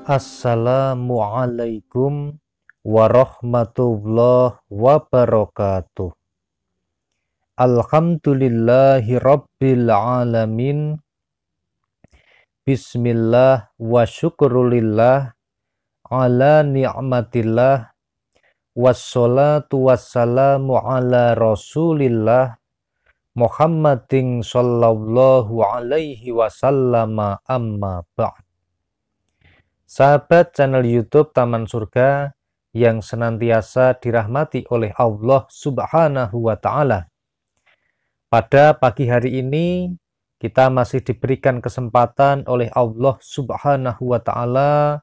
Assalamualaikum warahmatullahi wabarakatuh. Alhamdulillahi rabbil alamin. Bismillah wa syukrulillah ala ni'matillah. Wassalatu wassalamu ala rasulillah Muhammadin sallallahu alaihi wasallam, amma ba'd. Sahabat channel YouTube Taman Surga yang senantiasa dirahmati oleh Allah Subhanahu wa Ta'ala. Pada pagi hari ini kita masih diberikan kesempatan oleh Allah Subhanahu wa Ta'ala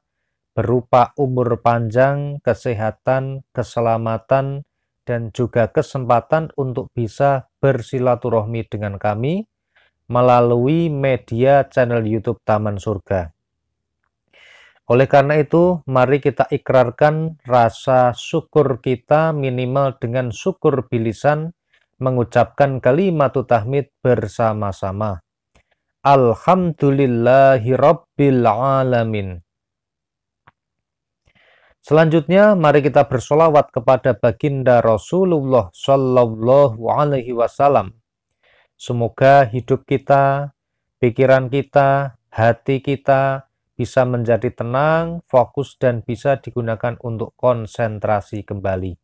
berupa umur panjang, kesehatan, keselamatan, dan juga kesempatan untuk bisa bersilaturahmi dengan kami melalui media channel YouTube Taman Surga. Oleh karena itu, mari kita ikrarkan rasa syukur kita minimal dengan syukur bilisan, mengucapkan kalimatut tahmid bersama-sama. Alhamdulillahi rabbil alamin. Selanjutnya, mari kita bersolawat kepada baginda Rasulullah Sallallahu Alaihi Wasallam. Semoga hidup kita, pikiran kita, hati kita bisa menjadi tenang, fokus, dan bisa digunakan untuk konsentrasi kembali.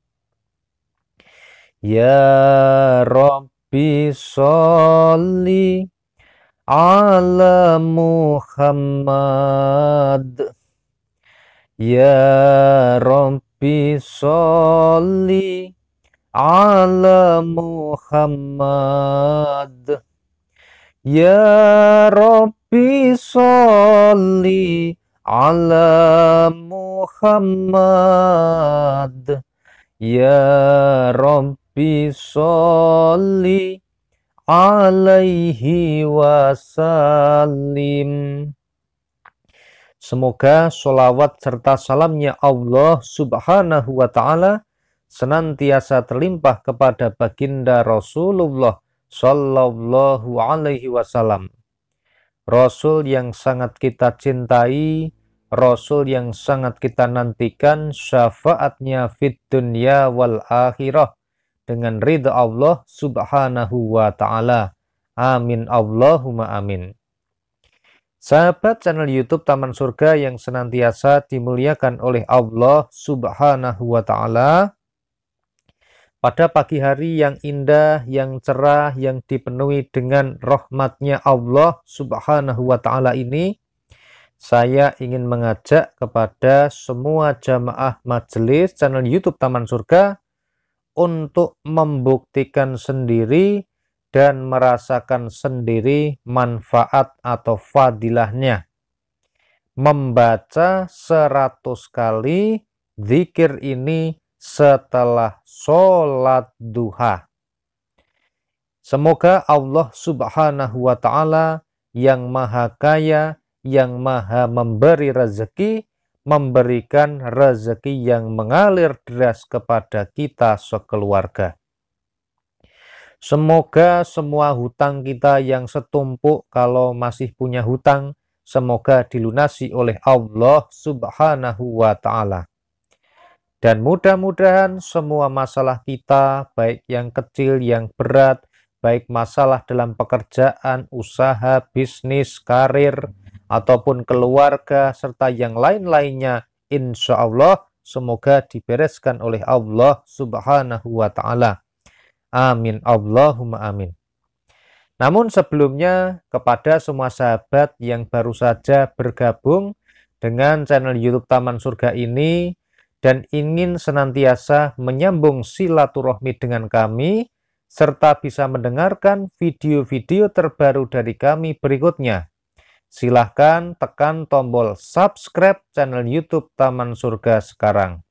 Ya Rabbi sholli ala Muhammad. Ya Rabbi sholli ala Muhammad. Ya Rabbi sholli ala Muhammad. Ya Rabbi sholli alaihi wasallim. Semoga sholawat serta salamnya Allah Subhanahu wa Ta'ala senantiasa terlimpah kepada baginda Rasulullah Sallallahu Alaihi Wasallam, Rasul yang sangat kita cintai, Rasul yang sangat kita nantikan syafaatnya fid dunya wal akhirah dengan ridha Allah Subhanahu wa Ta'ala. Amin Allahumma amin. Sahabat channel YouTube Taman Surga yang senantiasa dimuliakan oleh Allah Subhanahu wa Ta'ala, pada pagi hari yang indah, yang cerah, yang dipenuhi dengan rahmatnya Allah Subhanahu wa Ta'ala ini, saya ingin mengajak kepada semua jamaah majelis channel YouTube Taman Surga untuk membuktikan sendiri dan merasakan sendiri manfaat atau fadilahnya membaca 100 kali zikir ini setelah sholat duha. Semoga Allah Subhanahu wa Ta'ala yang maha kaya, yang maha memberi rezeki, memberikan rezeki yang mengalir deras kepada kita sekeluarga. Semoga semua hutang kita yang setumpuk, kalau masih punya hutang, semoga dilunasi oleh Allah Subhanahu wa Ta'ala. Dan mudah-mudahan semua masalah kita, baik yang kecil, yang berat, baik masalah dalam pekerjaan, usaha, bisnis, karir, ataupun keluarga, serta yang lain-lainnya, insya Allah semoga dibereskan oleh Allah Subhanahu wa Ta'ala. Amin Allahumma amin. Namun sebelumnya, kepada semua sahabat yang baru saja bergabung dengan channel YouTube Taman Surga ini dan ingin senantiasa menyambung silaturahmi dengan kami, serta bisa mendengarkan video-video terbaru dari kami berikutnya, silahkan tekan tombol subscribe channel YouTube Taman Surga sekarang.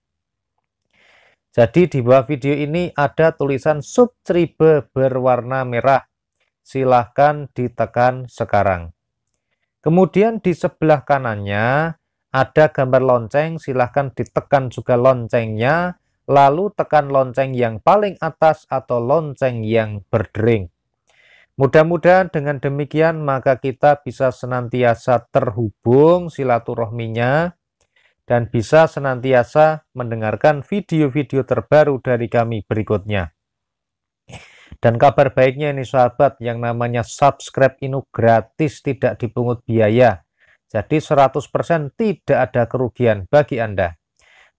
Jadi di bawah video ini ada tulisan subscribe berwarna merah. Silahkan ditekan sekarang. Kemudian di sebelah kanannya ada gambar lonceng, silahkan ditekan juga loncengnya, lalu tekan lonceng yang paling atas atau lonceng yang berdering. Mudah-mudahan dengan demikian maka kita bisa senantiasa terhubung silaturahminya dan bisa senantiasa mendengarkan video-video terbaru dari kami berikutnya. Dan kabar baiknya ini sahabat, yang namanya subscribe ini gratis, tidak dipungut biaya. Jadi 100% tidak ada kerugian bagi Anda.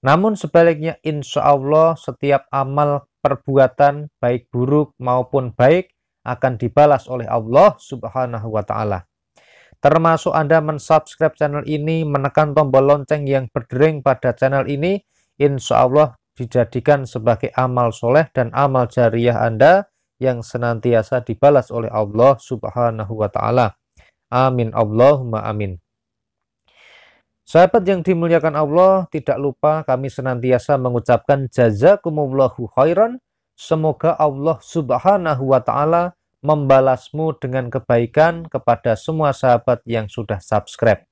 Namun sebaliknya insya Allah setiap amal perbuatan baik buruk maupun baik akan dibalas oleh Allah Subhanahu wa Ta'ala. Termasuk Anda mensubscribe channel ini, menekan tombol lonceng yang berdering pada channel ini, insya Allah dijadikan sebagai amal soleh dan amal jariah Anda yang senantiasa dibalas oleh Allah Subhanahu wa Ta'ala. Amin Allahumma amin. Sahabat yang dimuliakan Allah, tidak lupa kami senantiasa mengucapkan jazakumullahu khairan. Semoga Allah Subhanahu wa Ta'ala membalasmu dengan kebaikan kepada semua sahabat yang sudah subscribe.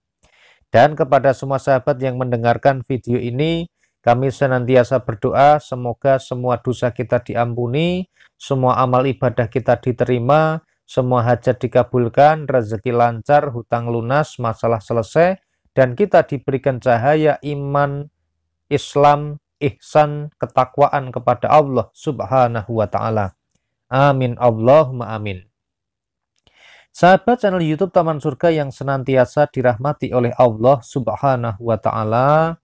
Dan kepada semua sahabat yang mendengarkan video ini, kami senantiasa berdoa semoga semua dosa kita diampuni, semua amal ibadah kita diterima, semua hajat dikabulkan, rezeki lancar, hutang lunas, masalah selesai, dan kita diberikan cahaya iman, Islam, ihsan, ketakwaan kepada Allah Subhanahu wa Ta'ala. Amin Allahumma amin. Sahabat channel YouTube Taman Surga yang senantiasa dirahmati oleh Allah Subhanahu wa Ta'ala,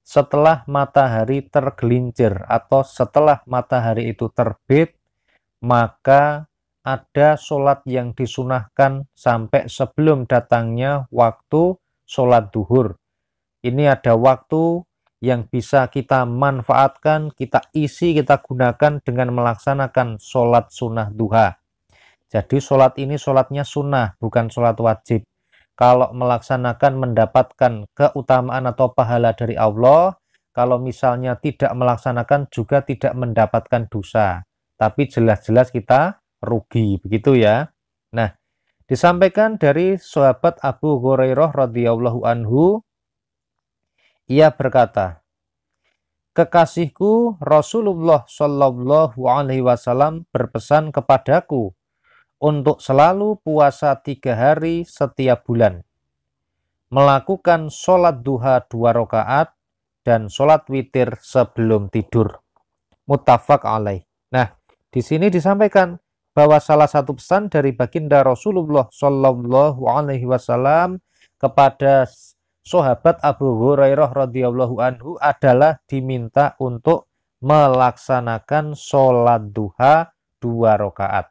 setelah matahari tergelincir atau setelah matahari itu terbit, maka ada sholat yang disunahkan sampai sebelum datangnya waktu sholat duhur. Ini ada waktu yang bisa kita manfaatkan, kita isi, kita gunakan dengan melaksanakan sholat sunnah duha. Jadi sholat ini sholatnya sunnah, bukan sholat wajib. Kalau melaksanakan mendapatkan keutamaan atau pahala dari Allah, kalau misalnya tidak melaksanakan juga tidak mendapatkan dosa. Tapi jelas-jelas kita rugi, begitu ya. Nah, disampaikan dari sahabat Abu Hurairah radhiyallahu anhu, ia berkata, kekasihku Rasulullah Shallallahu Alaihi Wasallam berpesan kepadaku untuk selalu puasa 3 hari setiap bulan, melakukan sholat duha 2 rakaat dan sholat witir sebelum tidur. Muttafaq alaih. Nah, di sini disampaikan bahwa salah satu pesan dari baginda Rasulullah Shallallahu Alaihi Wasallam kepada sahabat Abu Hurairah radhiyallahu anhu adalah diminta untuk melaksanakan sholat duha 2 rakaat.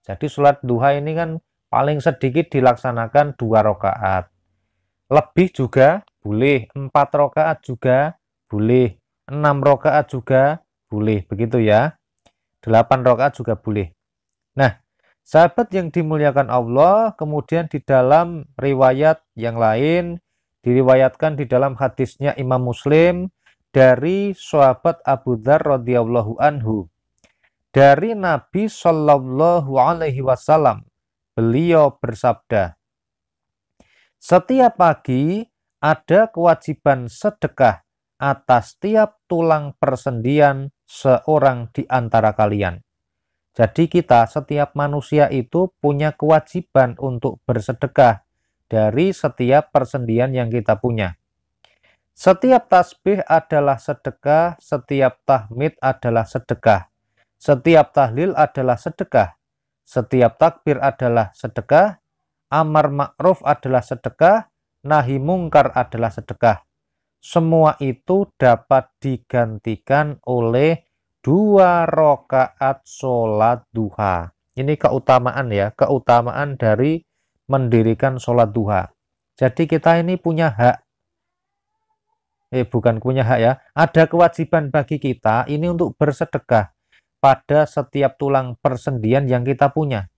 Jadi sholat duha ini kan paling sedikit dilaksanakan 2 rakaat. Lebih juga boleh, 4 rakaat juga boleh, 6 rakaat juga boleh, begitu ya. 8 rakaat juga boleh. Nah, sahabat yang dimuliakan Allah, kemudian di dalam riwayat yang lain, diriwayatkan di dalam hadisnya Imam Muslim dari sahabat Abu Dzar radhiyallahu anhu. Dari Nabi Shallallahu Alaihi Wasallam, beliau bersabda, setiap pagi ada kewajiban sedekah atas tiap tulang persendian seorang di antara kalian. Jadi kita, setiap manusia itu punya kewajiban untuk bersedekah dari setiap persendian yang kita punya. Setiap tasbih adalah sedekah, setiap tahmid adalah sedekah, setiap tahlil adalah sedekah, setiap takbir adalah sedekah, amar ma'ruf adalah sedekah, nahi mungkar adalah sedekah. Semua itu dapat digantikan oleh 2 rakaat sholat duha. Ini keutamaan ya, keutamaan dari mendirikan sholat duha. Jadi kita ini punya hak. Bukan punya hak ya. Ada kewajiban bagi kita ini untuk bersedekah pada setiap tulang persendian yang kita punya.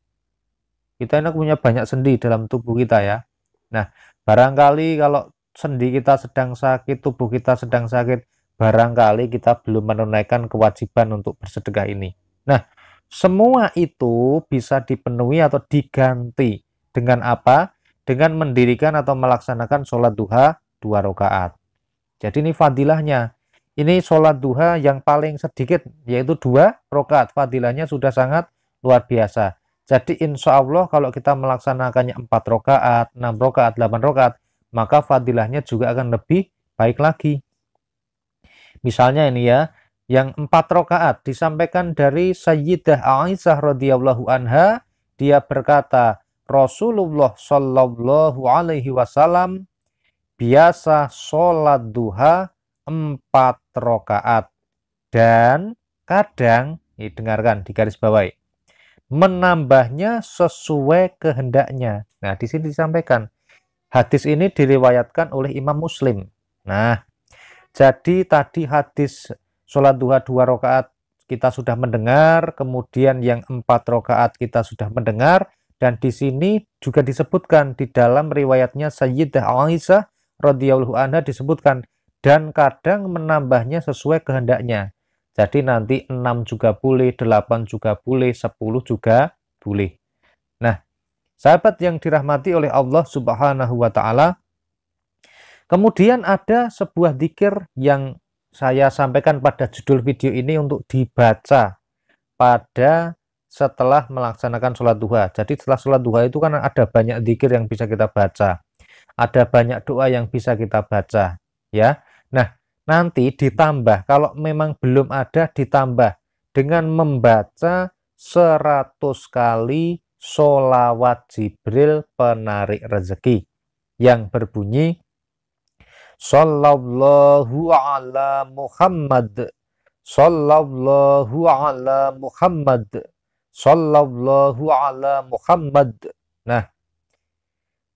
Kita ini punya banyak sendi dalam tubuh kita ya. Nah, barangkali kalau sendi kita sedang sakit, tubuh kita sedang sakit, barangkali kita belum menunaikan kewajiban untuk bersedekah ini. Nah, semua itu bisa dipenuhi atau diganti dengan apa? Dengan mendirikan atau melaksanakan sholat duha 2 rakaat. Jadi ini fadilahnya. Ini sholat duha yang paling sedikit, yaitu 2 rakaat. Fadilahnya sudah sangat luar biasa. Jadi insya Allah kalau kita melaksanakannya 4 rakaat, 6 rakaat, 8 rakaat, maka fadilahnya juga akan lebih baik lagi. Misalnya ini ya, yang 4 rakaat disampaikan dari Sayyidah Aisyah radhiyallahu anha, dia berkata, Rasulullah Shallallahu alaihi wasallam biasa sholat duha 4 rakaat dan kadang, dengarkan di garis bawahi, menambahnya sesuai kehendaknya. Nah, di sini disampaikan hadis ini diriwayatkan oleh Imam Muslim. Nah, jadi tadi hadis sholat duha 2 rakaat kita sudah mendengar, kemudian yang 4 rakaat kita sudah mendengar, dan di sini juga disebutkan di dalam riwayatnya Sayyidah Aisyah radhiyallahu anha disebutkan dan kadang menambahnya sesuai kehendaknya. Jadi nanti 6 juga boleh, 8 juga boleh, 10 juga boleh. Nah, sahabat yang dirahmati oleh Allah Subhanahu wa taala, kemudian ada sebuah dzikir yang saya sampaikan pada judul video ini untuk dibaca pada setelah melaksanakan sholat duha. Jadi setelah sholat duha itu kan ada banyak dzikir yang bisa kita baca. Ada banyak doa yang bisa kita baca. Ya. Nah, nanti ditambah, kalau memang belum ada, ditambah dengan membaca 100 kali sholawat Jibril penarik rezeki yang berbunyi Sallallahu ala Muhammad, Sallallahu ala Muhammad, Sallallahu ala Muhammad. Nah,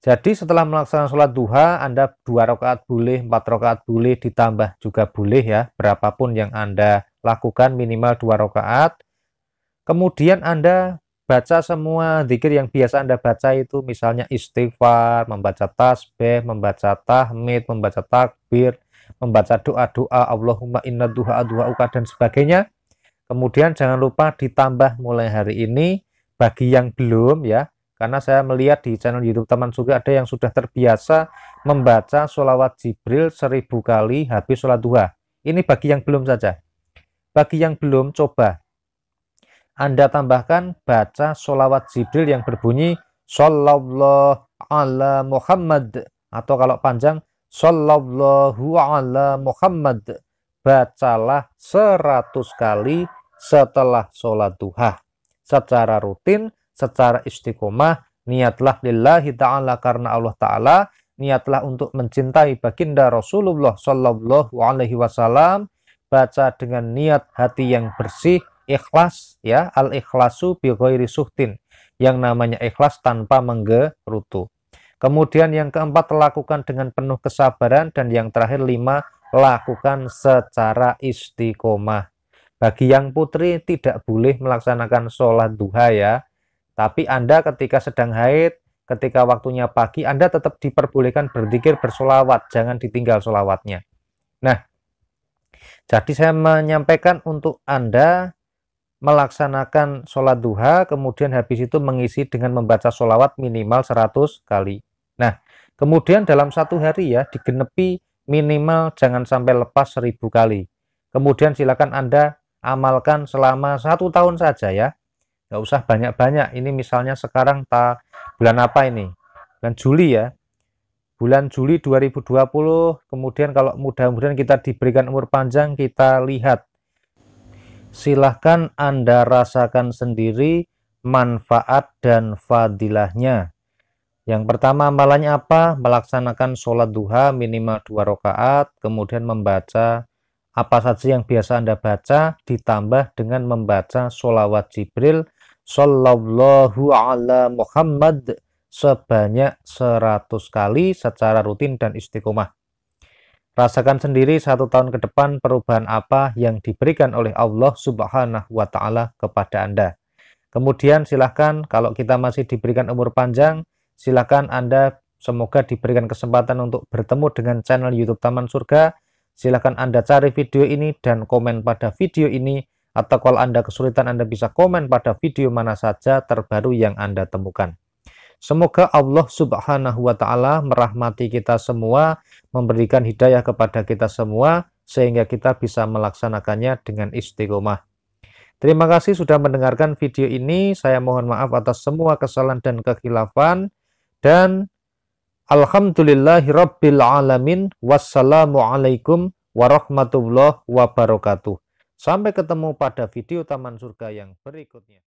jadi setelah melaksanakan sholat duha, Anda 2 rakaat boleh, 4 rakaat boleh, ditambah juga boleh ya, berapapun yang Anda lakukan minimal 2 rakaat. Kemudian Anda baca semua zikir yang biasa Anda baca itu, misalnya istighfar, membaca tasbih, membaca tahmid, membaca takbir, membaca doa-doa Allahumma inna duha duhauka dan sebagainya. Kemudian jangan lupa ditambah mulai hari ini bagi yang belum ya, karena saya melihat di channel YouTube Taman Surga ada yang sudah terbiasa membaca sholawat Jibril 1000 kali habis sholat duha. Ini bagi yang belum saja. Bagi yang belum, coba Anda tambahkan baca sholawat Jibril yang berbunyi Sallallahu ala Muhammad, atau kalau panjang Sallallahu ala Muhammad. Bacalah 100 kali setelah sholat duha secara rutin, secara istiqomah. Niatlah lillahi ta'ala, karena Allah ta'ala. Niatlah untuk mencintai baginda Rasulullah Sallallahu alaihi wasallam. Baca dengan niat hati yang bersih, ikhlas ya, al-ikhlasu bi ghairi suhtin, yang namanya ikhlas tanpa menggerutu. Kemudian yang keempat, lakukan dengan penuh kesabaran, dan yang terakhir 5, lakukan secara istiqomah. Bagi yang putri tidak boleh melaksanakan sholat duha ya, tapi Anda ketika sedang haid, ketika waktunya pagi, Anda tetap diperbolehkan berzikir, bersolawat, jangan ditinggal solawatnya. Nah, jadi saya menyampaikan untuk Anda melaksanakan sholat duha, kemudian habis itu mengisi dengan membaca sholawat minimal 100 kali. Nah, kemudian dalam satu hari ya, digenepi minimal jangan sampai lepas 1000 kali. Kemudian silakan Anda amalkan selama 1 tahun saja ya. Nggak usah banyak-banyak. Ini misalnya sekarang bulan apa ini? Bulan Juli ya. Bulan Juli 2020, kemudian kalau mudah-mudahan kita diberikan umur panjang, kita lihat. Silahkan Anda rasakan sendiri manfaat dan fadilahnya. Yang pertama, amalannya apa? Melaksanakan sholat duha minimal 2 rakaat, kemudian membaca apa saja yang biasa Anda baca, ditambah dengan membaca sholawat Jibril Sallallahu ala Muhammad sebanyak 100 kali secara rutin dan istiqomah. Rasakan sendiri 1 tahun ke depan perubahan apa yang diberikan oleh Allah Subhanahu wa ta'ala kepada Anda. Kemudian silahkan, kalau kita masih diberikan umur panjang, silahkan Anda semoga diberikan kesempatan untuk bertemu dengan channel YouTube Taman Surga. Silahkan Anda cari video ini dan komen pada video ini, atau kalau Anda kesulitan, Anda bisa komen pada video mana saja terbaru yang Anda temukan. Semoga Allah Subhanahu wa ta'ala merahmati kita semua, memberikan hidayah kepada kita semua, sehingga kita bisa melaksanakannya dengan istiqomah. Terima kasih sudah mendengarkan video ini. Saya mohon maaf atas semua kesalahan dan kekhilafan. Dan Alhamdulillahirabbil alamin. Wassalamualaikum warahmatullahi wabarakatuh. Sampai ketemu pada video Taman Surga yang berikutnya.